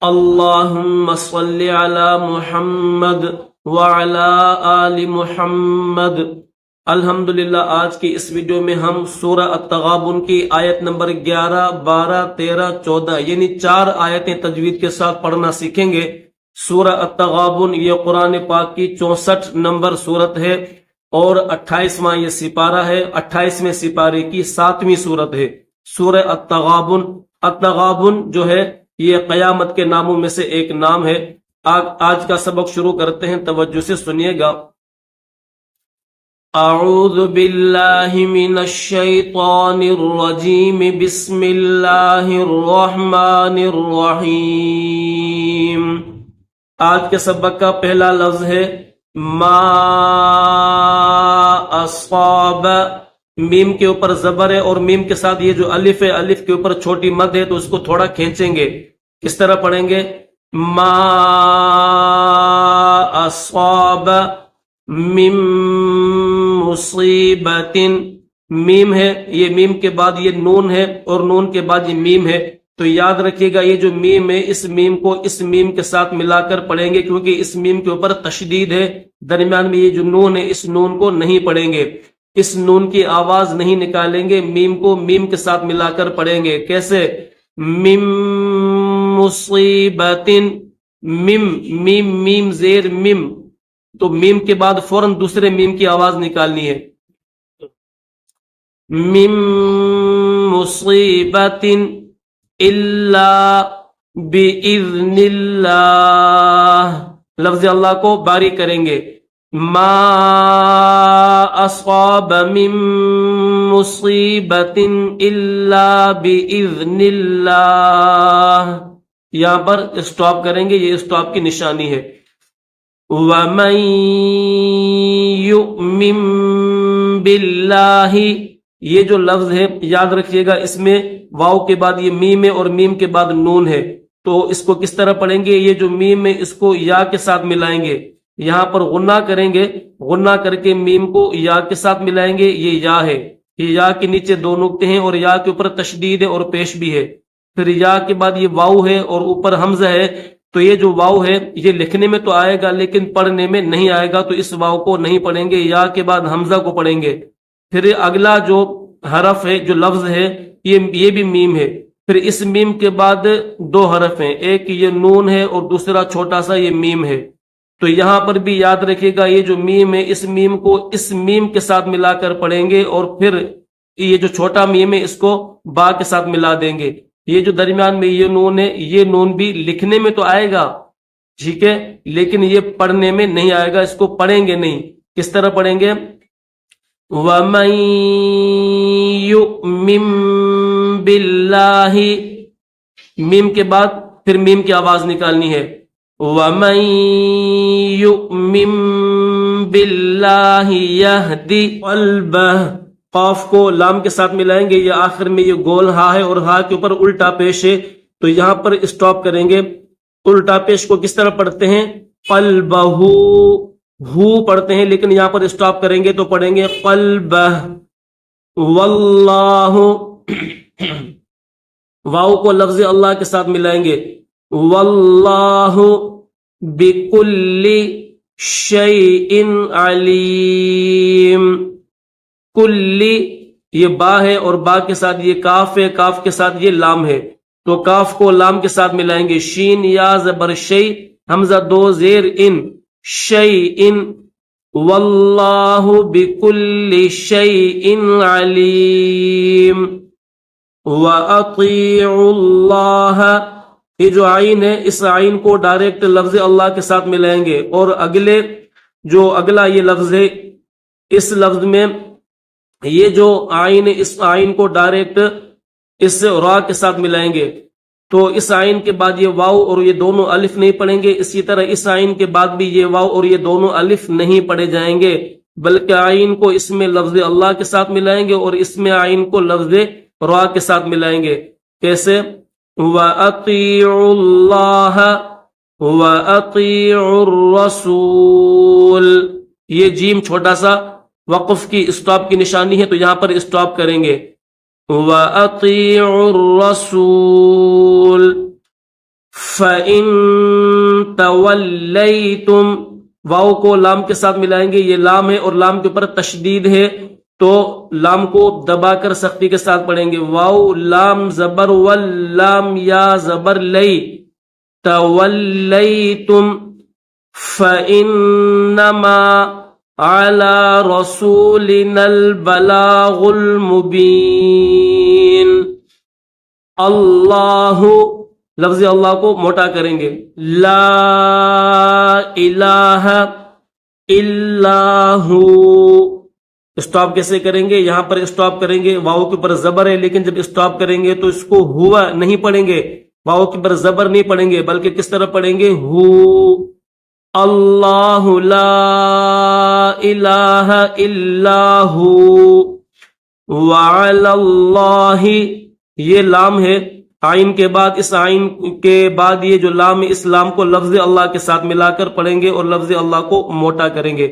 اللہم صلی علی محمد وعلی آل محمد۔ الحمدللہ آج کی اس ویڈیو میں ہم سورہ التغابن کی آیت نمبر 11، 12، 13، 14 یعنی 4 آیتیں تجوید کے ساتھ پڑھنا سیکھیں گے۔ سورہ التغابن یہ قرآن پاک کی 64 نمبر سورت ہے اور 28واں یہ سپارہ ہے، 28ویں سپارے کی 7ویں سورت ہے سورہ التغابن۔ التغابن جو ہے یہ قیامت کے ناموں میں سے ایک نام ہے۔ آج کا سبق شروع کرتے ہیں، توجہ سے سنیے گا۔ اعوذ باللہ من الشیطان الرجیم، بسم اللہ الرحمن الرحیم۔ آج کے سبق کا پہلا لفظ ہے ما اصاب۔ میم کے اوپر زبر ہے اور میم کے ساتھ یہ جو الف ہے، الف کے اوپر چھوٹی مد ہے تو اس کو تھوڑا کھینچیں گے۔ کس طرح پڑھیں گے؟ ما اصاب من مصیبت۔ میم ہے، یہ میم کے بعد یہ نون ہے اور نون کے بعد یہ میم ہے، تو یاد رکھیے گا یہ جو میم ہے اس میم کو اس میم کے ساتھ ملا کر پڑھیں گے، کیونکہ اس میم کے اوپر تشدید ہے، درمیان میں یہ جو نون ہے اس نون کو نہیں پڑھیں گے، اس نون کی آواز نہیں نکالیں گے، میم کو میم کے ساتھ ملا کر پڑھیں گے۔ کیسے؟ میم مصیبت، میم میم میم زیر میم، تو میم کے بعد فوراً دوسرے میم کی آواز نکالنی ہے۔ میم مصیبت الا باذن اللہ، لفظ اللہ کو باریک کریں گے۔ ما اصاب من مصیبت الا باذن اللہ، یہاں پر اسٹاپ کریں گے، یہ اسٹاپ کی نشانی ہے۔ وَمَن يُؤْمِن بِاللَّهِ، یہ جو لفظ ہے یاد رکھیے گا اس میں واو کے بعد یہ میم ہے اور میم کے بعد نون ہے، تو اس کو کس طرح پڑھیں گے؟ یہ جو میم ہے اس کو یا کے ساتھ ملائیں گے، یہاں پر غنہ کریں گے، غنہ کر کے میم کو یا کے ساتھ ملائیں گے، یہ یا ہے، یہ یا کے نیچے 2 نقطے ہیں اور یا کے اوپر تشدید ہے اور پیش بھی ہے، پھر یا کے بعد یہ واو ہے اور اوپر حمزہ ہے، تو یہ جو واو ہے یہ لکھنے میں تو آئے گا لیکن پڑھنے میں نہیں آئے گا، تو اس واو کو نہیں پڑھیں گے، یا کے بعد حمزہ کو پڑھیں گے۔ پھر اگلا جو حرف ہے جو لفظ ہے یہ بھی میم ہے، پھر اس میم کے بعد 2 حرف ہیں، ایک یہ نون ہے اور دوسرا چھوٹا سا یہ میم ہے، تو یہاں پر بھی یاد رکھیے گا یہ جو میم ہے اس میم کو اس میم کے ساتھ ملا کر پڑھیں گے، اور پھر یہ جو چھوٹا میم ہے اس کو با کے ساتھ ملا دیں گے۔ یہ جو درمیان میں یہ نون ہے یہ نون بھی لکھنے میں تو آئے گا، ٹھیک ہے، لیکن یہ پڑھنے میں نہیں آئے گا، اس کو پڑھیں گے نہیں۔ کس طرح پڑھیں گے؟ وَمَن يُؤْمِن بِاللَّهِ، میم کے بعد پھر میم کی آواز نکالنی ہے۔ وَمَن يُؤْمِن بِاللَّهِ يَهْدِ قَلْبَهُ، قاف کو لام کے ساتھ ملائیں گے، یہ آخر میں یہ گول ہا ہے اور ہا کے اوپر الٹا پیش ہے، تو یہاں پر اسٹاپ کریں گے۔ الٹا پیش کو کس طرح پڑھتے ہیں؟ قلبہ، ہو پڑھتے ہیں لیکن یہاں پر اسٹاپ کریں گے تو پڑھیں گے قلبہ۔ واللہ، واو کو لفظ اللہ کے ساتھ ملائیں گے۔ واللہ بکل شیء علیم، کلی یہ با ہے اور با کے ساتھ یہ کاف ہے، کاف کے ساتھ یہ لام ہے، تو کاف کو لام کے ساتھ ملائیں گے، شین یا زبر شی، حمزہ 2 زیر ان، شیء، واللہ بکل شیء علیم۔ وَأَطِيعُوا اللَّهَ، یہ جو عین ہے اس عین کو ڈائریکٹ لفظ اللہ کے ساتھ ملائیں گے، اور اگلا یہ لفظ ہے اس لفظ میں یہ جو عین ہے اس عین کو ڈائریکٹ اس را کے ساتھ ملائیں گے، تو اس عین کے بعد یہ واو اور یہ دونوں الف نہیں پڑھیں گے، اسی طرح اس عین کے بعد بھی یہ واو اور یہ دونوں الف نہیں پڑھے جائیں گے، بلکہ عین کو اس میں لفظ اللہ کے ساتھ ملائیں گے اور اس میں عین کو لفظ را کے ساتھ ملائیں گے۔ کیسے؟ وَأَطِيعُوا اللَّهَ وَأَطِيعُوا الرَّسُولَ، یہ جیم چھوٹا سا وقف کی اسٹاپ کی نشانی ہے، تو یہاں پر اسٹاپ کریں گے۔ وَأَطِيعُوا الرَّسُولَ، فَإِن تَوَلَّيْتُمْ، واو کو لام کے ساتھ ملائیں گے، یہ لام ہے اور لام کے اوپر تشدید ہے تو لام کو دبا کر سختی کے ساتھ پڑھیں گے. واو لام زبر واللام یا زبر لئی. تولیتم فإنما على رسولنا البلاغ المبین. اللہ، لفظ اللہ کو موٹا کریں گے. لا الہ الا ہو. اسٹاپ کیسے کریں گے؟ یہاں پر اسٹاپ کریں گے، واو کے اوپر زبر ہے لیکن جب اسٹاپ کریں گے تو اس کو ہوا نہیں پڑھیں گے، واو کے اوپر زبر نہیں پڑھیں گے بلکہ کس طرح پڑھیں گے؟ ہو. اللہ لا الہ الا ہو وعلی اللہ. یہ لام ہے آئین کے بعد، اس آئین کے بعد یہ جو لام ہے اس لام کو لفظ اللہ کے ساتھ ملا کر پڑھیں گے اور لفظ اللہ کو موٹا کریں گے.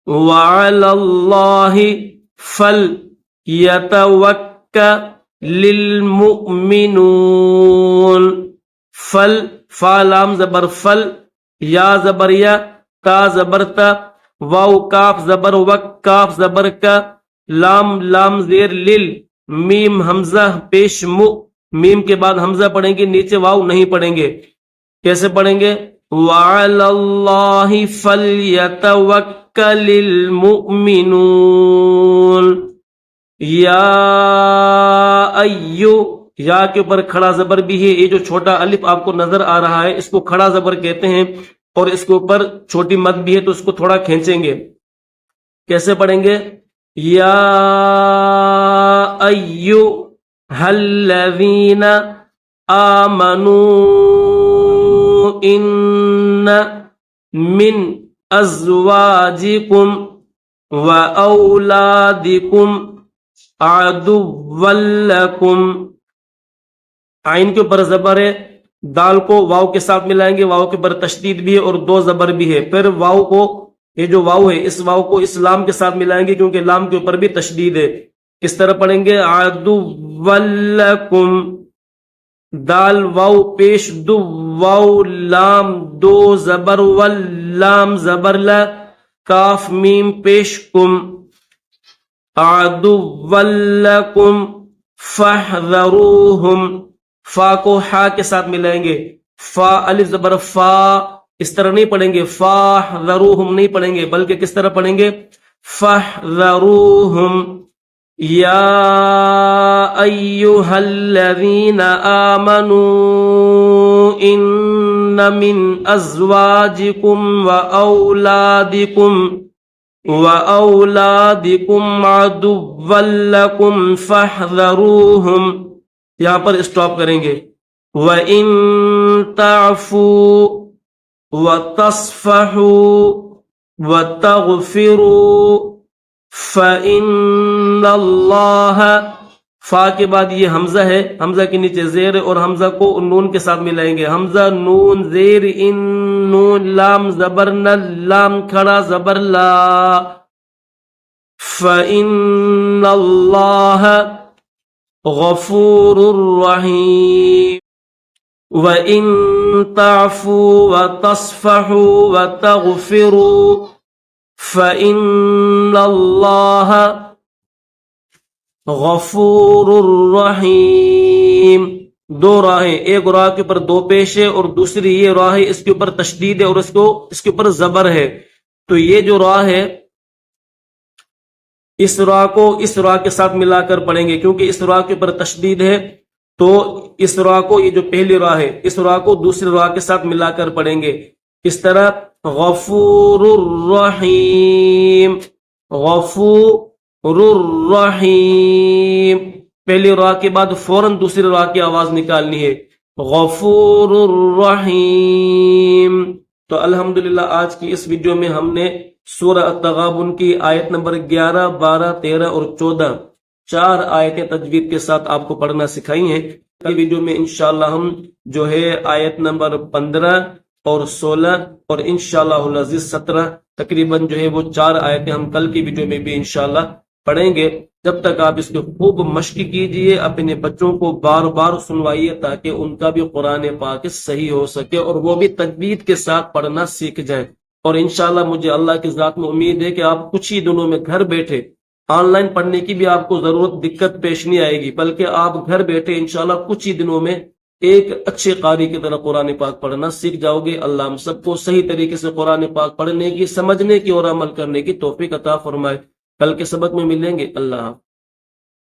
وعلی اللہ فلیتوکل المؤمنون. فل، فا لام زبر فل، یا زبر یا، تا زبر تا، واو کاف زبر وک، کاف زبر کا، لام لام زیر لل، میم حمزہ پیش مو، میم کے بعد حمزہ پڑھیں گے، نیچے واو نہیں پڑھیں گے. کیسے پڑھیں گے؟ وعلی اللہ فلیتوکل المؤمنون. یا ایو، یا کے اوپر کھڑا زبر بھی ہے، یہ جو چھوٹا الف آپ کو نظر آ رہا ہے اس کو کھڑا زبر کہتے ہیں اور اس کے اوپر چھوٹی مد بھی ہے تو اس کو تھوڑا کھینچیں گے. کیسے پڑھیں گے؟ یا ایو الذین آمنوا ان من ازواجکم واولادکم عدوا لکم. آئین کے اوپر زبر ہے، دال کو واو کے ساتھ ملائیں گے، واو کے اوپر تشدید بھی ہے اور دو زبر بھی ہے. پھر واو کو، یہ جو واو ہے اس واو کو اس لام کے ساتھ ملائیں گے کیونکہ لام کے اوپر بھی تشدید ہے. کس طرح پڑھیں گے؟ عدوا لکم. دال واو پیش دو، واو لام دو زبر واللام زبر لا، کاف میم پیش کم. عدوا لکم فاحذروہم. فا کو ہا کے ساتھ ملائیں گے، فا الف زبر فا، اس طرح نہیں پڑھیں گے، فاحذروہم نہیں پڑھیں گے بلکہ کس طرح پڑھیں گے؟ فاحذروہم. یا ایہا الذین آمنوا ان من ازواجکم واولادکم عدوا لکم فاحذروہم. یہاں پر اسٹاپ کریں گے. وَإِن تَعْفُوا وَتَصْفَحُوا وَتَغْفِرُوا فَإِنَّ اللَّهَ. فا کے بعد یہ حمزہ ہے، حمزہ کے نیچے زیر اور حمزہ کو نون کے ساتھ ملائیں گے. حمزہ نون زیر ان، نون لام زبر نل، لام کھڑا زبر لا. فَإِنَّ اللَّهَ غفور رحیم. وَإِن تَعْفُوا وَتَصْفَحُوا وَتَغْفِرُوا فَإِنَّ اللَّهَ غفور رحیم. دو راہیں، ایک راہ کے اوپر دو پیش ہے اور دوسری یہ راہ ہے اس کے اوپر تشدید ہے اور اس کے اوپر زبر ہے. تو یہ جو راہ ہے اس راہ کو اس راہ کے ساتھ ملا کر پڑھیں گے کیونکہ اس راہ کے اوپر تشدید ہے تو اس راہ کو، یہ جو پہلی راہ ہے اس راہ کو دوسری راہ کے ساتھ ملا کر پڑھیں گے. اس طرح غفور الرحیم، غفور الرحیم. پہلی راہ کے بعد فوراً دوسری راہ کی آواز نکالنی ہے. غفور الرحیم. تو الحمدللہ آج کی اس ویڈیو میں ہم نے سورہ التغابن کی آیت نمبر 11، 12، 13 اور 14 4 آیتیں تجوید کے ساتھ آپ کو پڑھنا سکھائی ہیں. کل ویڈیو میں انشاءاللہ ہم جو ہے آیت نمبر 15 اور 16 اور انشاءاللہ العزیز 17 تقریباً جو ہے وہ 4 آیتیں ہم کل کی ویڈیو میں بھی انشاءاللہ پڑھیں گے، جب تک آپ اس کی خوب مشق کیجئے، اپنے بچوں کو بار بار سنوائیے تاکہ ان کا بھی قرآن پاک صحیح ہو سکے اور وہ بھی تجوید کے ساتھ پڑھنا سیکھ جائیں۔ اور انشاءاللہ مجھے اللہ کی ذات میں امید ہے کہ آپ کچھ ہی دنوں میں گھر بیٹھے آن لائن پڑھنے کی بھی آپ کو ضرورت دقت پیش نہیں آئے گی، بلکہ آپ گھر بیٹھے انشاءاللہ کچھ ہی دنوں میں ایک اچھے قاری کی طرح قرآن پاک پڑھنا سیکھ جاؤ گے۔ اللہ ہم سب کو صحیح طریقے سے قرآن پاک پڑھنے کی، سمجھنے کی اور عمل کرنے کی توفیق عطا فرمائے۔ کل کے سبق میں ملیں گے۔ اللہ حافظ۔